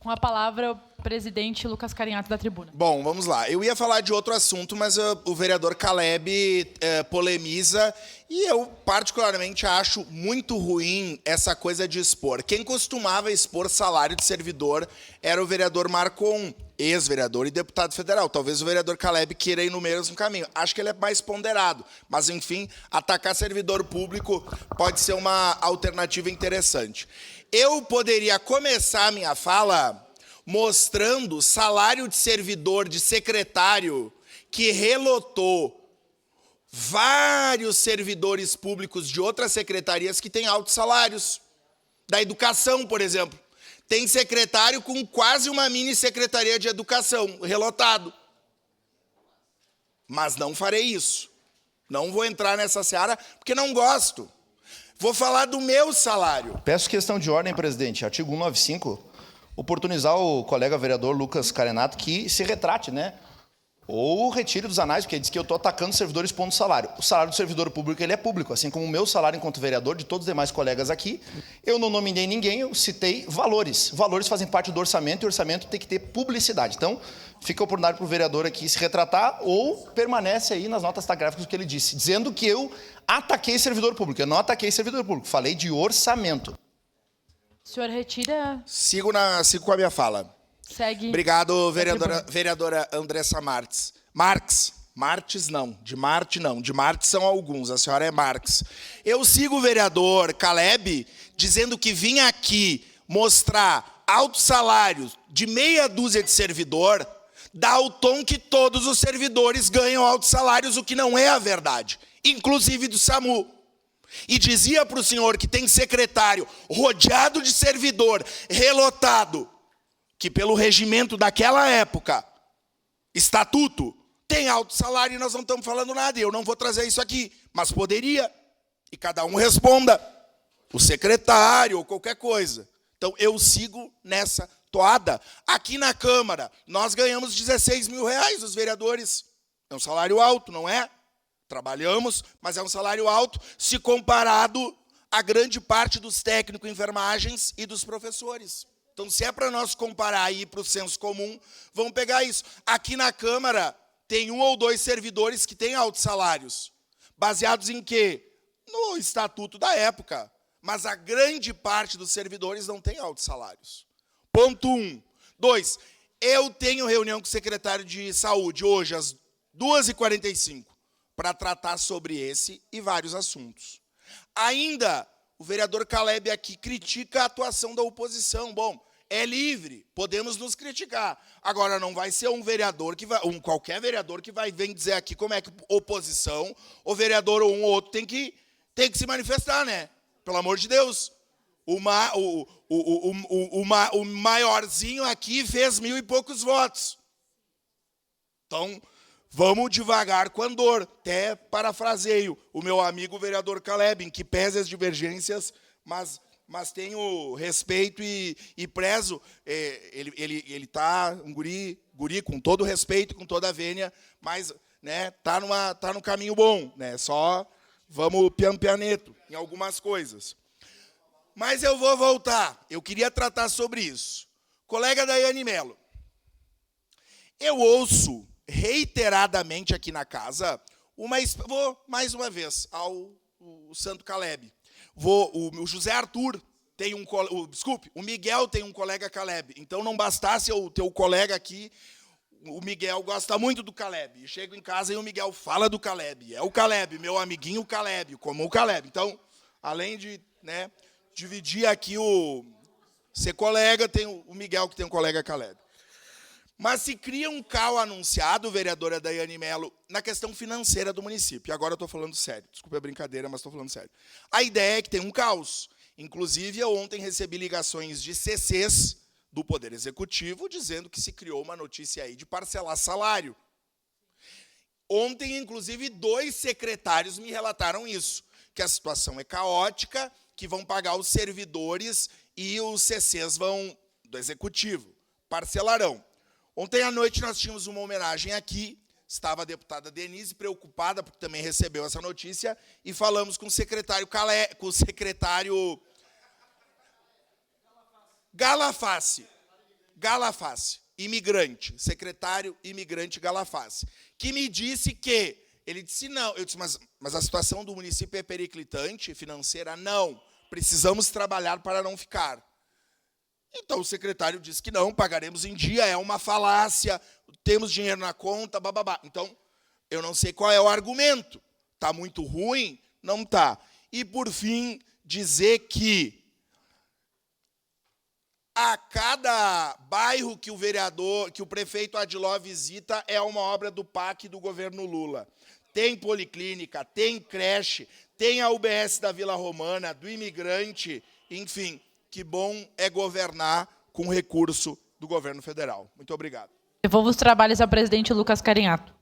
Com a palavra, o presidente Lucas Carinhato da tribuna. Bom, vamos lá. Eu ia falar de outro assunto, mas o vereador Caleb polemiza e eu, particularmente, acho muito ruim essa coisa de expor. Quem costumava expor salário de servidor era o vereador Marcon, ex-vereador e deputado federal. Talvez o vereador Caleb queira ir no mesmo caminho. Acho que ele é mais ponderado. Mas, enfim, atacar servidor público pode ser uma alternativa interessante. Eu poderia começar a minha fala mostrando salário de servidor, de secretário, que relotou vários servidores públicos de outras secretarias que têm altos salários. Da educação, por exemplo. Tem secretário com quase uma mini secretaria de educação, relotado. Mas não farei isso. Não vou entrar nessa seara, porque não gosto. Vou falar do meu salário. Peço questão de ordem, presidente. Artigo 195, oportunizar o colega vereador Lucas Carinhato que se retrate, né? Ou retire dos anais, porque ele diz que eu estou atacando servidores pondo salário. O salário do servidor público ele é público, assim como o meu salário enquanto vereador, de todos os demais colegas aqui. Eu não nominei ninguém, eu citei valores. Valores fazem parte do orçamento e o orçamento tem que ter publicidade. Então, fica a oportunidade para o vereador aqui se retratar ou permanece aí nas notas tagráficas o que ele disse, dizendo que eu ataquei servidor público. Eu não ataquei servidor público, falei de orçamento. O senhor retira... Sigo com a minha fala. Segue. Obrigado, vereadora Andressa Marques. Marques não, de Martes são alguns, a senhora é Marques. Eu sigo o vereador Caleb dizendo que vinha aqui mostrar altos salários de meia dúzia de servidor, dá o tom que todos os servidores ganham altos salários, o que não é a verdade, inclusive do SAMU. E dizia para o senhor que tem secretário rodeado de servidor, relotado, que pelo regimento daquela época, estatuto, tem alto salário e nós não estamos falando nada. E eu não vou trazer isso aqui, mas poderia. E cada um responda. O secretário ou qualquer coisa. Então, eu sigo nessa toada. Aqui na Câmara, nós ganhamos 16 mil reais, os vereadores. É um salário alto, não é? Trabalhamos, mas é um salário alto se comparado a grande parte dos técnicos em enfermagens e dos professores. Então, se é para nós comparar e ir para o senso comum, vamos pegar isso. Aqui na Câmara, tem 1 ou 2 servidores que têm altos salários. Baseados em quê? No estatuto da época. Mas a grande parte dos servidores não tem altos salários. Ponto 1. 2. Eu tenho reunião com o secretário de Saúde hoje, às 2h45, para tratar sobre esse e vários assuntos. Ainda, o vereador Caleb aqui critica a atuação da oposição. Bom, é livre, podemos nos criticar. Agora, não vai ser um vereador que vai, qualquer vereador que vai vir dizer aqui como é que oposição, o vereador ou um ou outro tem que se manifestar, né? Pelo amor de Deus. O maiorzinho aqui fez 1000 e poucos votos. Então, vamos devagar com andor. Até parafraseio o meu amigo vereador Caleb, em que pese as divergências, mas tenho respeito e prezo. Ele está um guri com todo respeito, com toda a vênia, mas né, tá no caminho bom. Né, só vamos pianeto em algumas coisas. Mas eu vou voltar. Eu queria tratar sobre isso. Colega Daiane Mello, eu ouço reiteradamente aqui na casa, vou mais uma vez ao Santo Caleb. O José Arthur tem o Miguel tem um colega Caleb. Então, não bastasse eu ter o colega aqui, o Miguel gosta muito do Caleb. Chego em casa e o Miguel fala do Caleb. É o Caleb, meu amiguinho Caleb, como o Caleb. Então, além de dividir aqui ser colega, tem o Miguel que tem um colega Caleb. Mas se cria um caos anunciado, vereadora Daiane Mello, na questão financeira do município. E agora eu estou falando sério. Desculpe a brincadeira, mas estou falando sério. A ideia é que tem um caos. Inclusive, eu ontem recebi ligações de CCs do Poder Executivo dizendo que se criou uma notícia aí de parcelar salário. Ontem, inclusive, 2 secretários me relataram isso, que a situação é caótica, que vão pagar os servidores e os CCs do Executivo parcelarão. Ontem à noite nós tínhamos uma homenagem aqui, estava a deputada Denise preocupada, porque também recebeu essa notícia, e falamos com o secretário Galafassi. Galafassi, imigrante, secretário imigrante Galafassi, que me disse que, ele disse não, eu disse, mas a situação do município é periclitante, financeira? Não, precisamos trabalhar para não ficar. Então o secretário disse que não, pagaremos em dia, é uma falácia, temos dinheiro na conta, bababá. Então, eu não sei qual é o argumento. Está muito ruim? Não está. E, por fim, dizer que a cada bairro que o prefeito Adiló visita é uma obra do PAC do governo Lula. Tem policlínica, tem creche, tem a UBS da Vila Romana, do imigrante, enfim, que bom é governar com recurso do governo federal. Muito obrigado. Devolvo os trabalhos ao presidente Lucas Carinhato.